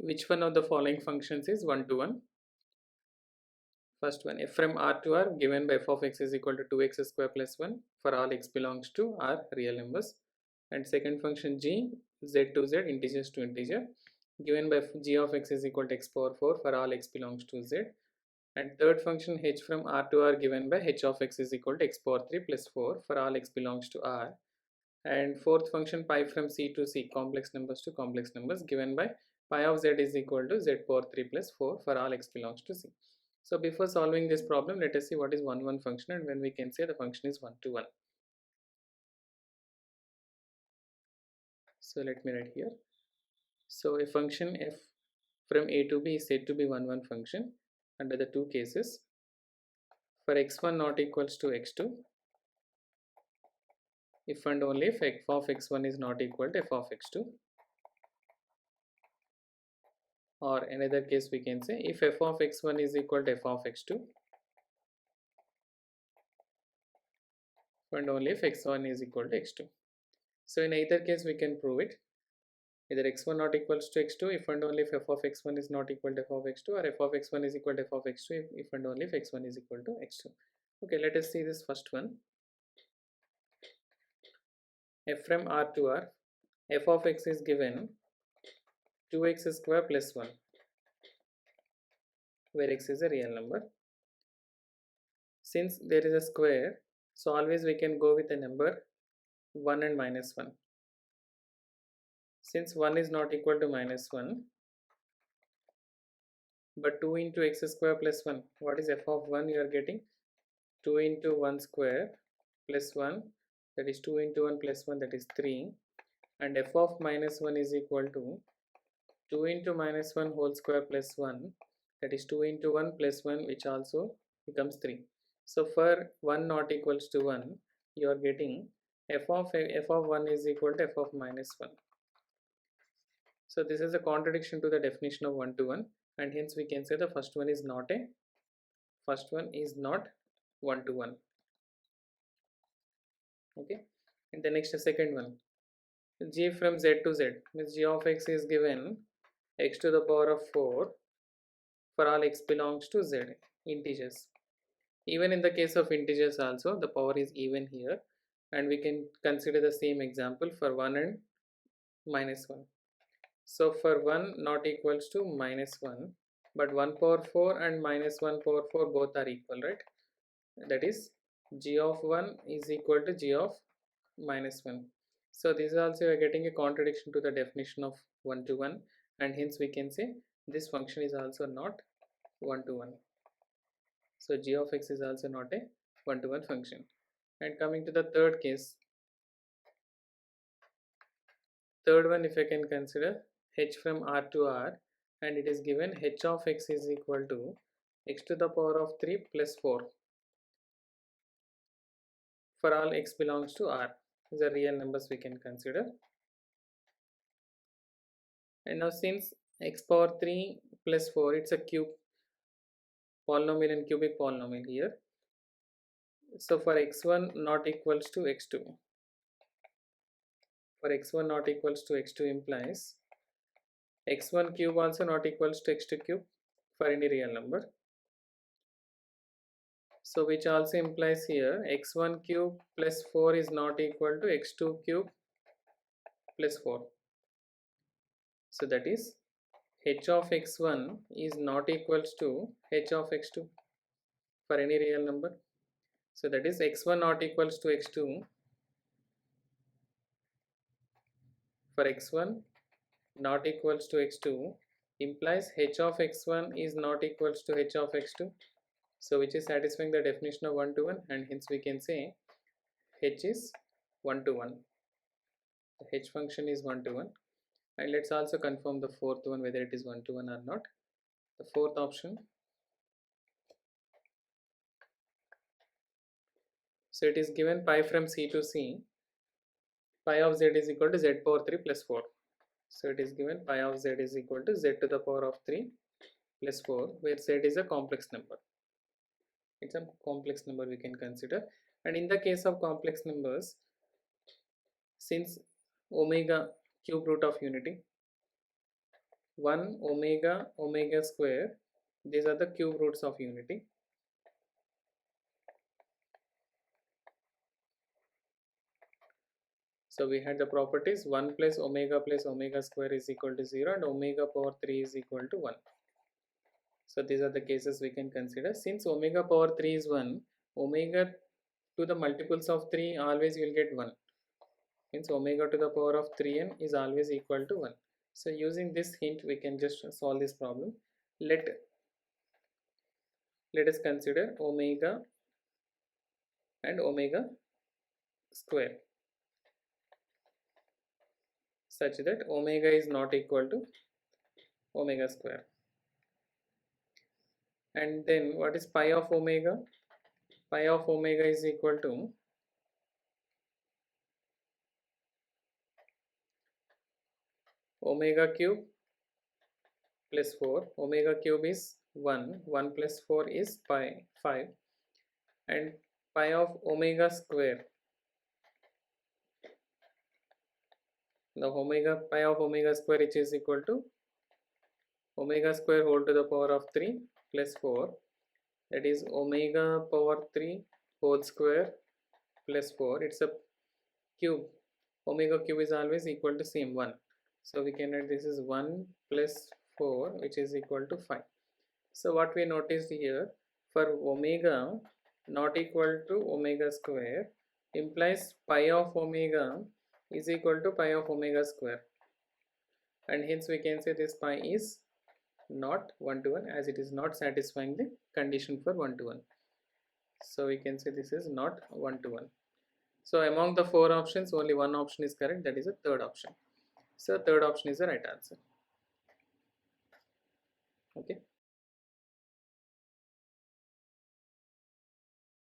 Which one of the following functions is one-to-one? First one, f from R to R given by f of x is equal to 2x square plus 1 for all x belongs to R real numbers. And second function g, z to z, integers to integer, given by g of x is equal to x power 4 for all x belongs to z. And third function h from R to R given by h of x is equal to x power 3 plus 4 for all x belongs to R. And fourth function pi from c to c, complex numbers to complex numbers, given by pi of z is equal to z power 3 plus 4 for all x belongs to c. So before solving this problem, let us see what is one-to-one function and when we can say the function is one-to-one. So let me write here. So a function f from a to b is said to be one-to-one function under the two cases. For x1 not equals to x2, if and only if f of x1 is not equal to f of x2, or another case we can say if f of x1 is equal to f of x2, and only if x1 is equal to x2. So in either case we can prove it, either x1 not equals to x2 if and only if f of x1 is not equal to f of x2, or f of x1 is equal to f of x2 if and only if x1 is equal to x2. Okay, let us see this first one. F from R to R, f of x is given 2x square plus 1, where x is a real number. Since there is a square, so always we can go with a number 1 and minus 1. Since 1 is not equal to minus 1, but 2 into x square plus 1, what is f of 1 you are getting? 2 into 1 square plus 1, that is 2 into 1 plus 1, that is 3, and f of minus 1 is equal to 2 into minus 1 whole square plus 1, that is 2 into 1 plus 1, which also becomes 3. So for 1 not equals to 1, you are getting f of 1 is equal to f of minus 1. So this is a contradiction to the definition of one-to-one, and hence we can say the first one is not one-to-one. Okay, and the next second one, g from z to z, means g of x is given x to the power of 4 for all x belongs to z, integers. Even in the case of integers also, the power is even here, and we can consider the same example for 1 and minus 1. So for 1 not equals to minus 1, but 1 power 4 and minus 1 power 4 both are equal, right? That is g of 1 is equal to g of minus 1. So this is also getting a contradiction to the definition of one-to-one, and hence we can say this function is also not one-to-one. So g of x is also not a one-to-one function. And coming to the third case, third one, if I can consider h from R to R, and it is given h of x is equal to x to the power of 3 plus 4 for all x belongs to R. These are real numbers we can consider. And now since x power 3 plus 4, it's a cube polynomial and cubic polynomial here. So for x1 not equals to x2, for x1 not equals to x2 implies x1 cube also not equals to x2 cube for any real number. So which also implies here x1 cube plus 4 is not equal to x2 cube plus 4. So that is h of x1 is not equals to h of x2 for any real number. So that is x1 not equals to x2 for x1 not equals to x2 implies h of x1 is not equals to h of x2. So which is satisfying the definition of one-to-one, and hence we can say h is one-to-one. The h function is one-to-one. And let's also confirm the fourth one whether it is one-to-one or not. The fourth option, so it is given pi from c to c, pi of z is equal to z power 3 plus 4. So it is given pi of z is equal to z to the power of 3 plus 4, where z is a complex number. It's a complex number we can consider. And in the case of complex numbers, since omega cube root of unity, 1 omega omega square. These are the cube roots of unity. So we had the properties 1 plus omega square is equal to 0 and omega power 3 is equal to 1. So these are the cases we can consider. Since omega power 3 is 1, omega to the multiples of 3 always you will get 1. Means omega to the power of 3n is always equal to 1. So using this hint we can just solve this problem. Let us consider omega and omega square such that omega is not equal to omega square. And then what is pi of omega? Pi of omega is equal to omega cube plus 4. Omega cube is 1. 1 plus 4 is pi, 5. And pi of omega square. The pi of omega square, which is equal to omega square whole to the power of 3 plus 4. That is omega power 3 whole square plus 4. It's a cube. Omega cube is always equal to same 1. So we can write this is 1 plus 4, which is equal to 5. So what we noticed here, for omega not equal to omega square implies pi of omega is equal to pi of omega square, and hence we can say this pi is not 1 to 1 as it is not satisfying the condition for 1 to 1. So we can say this is not 1 to 1. So among the 4 options only one option is correct, that is a third option. So third option is the right answer. Okay.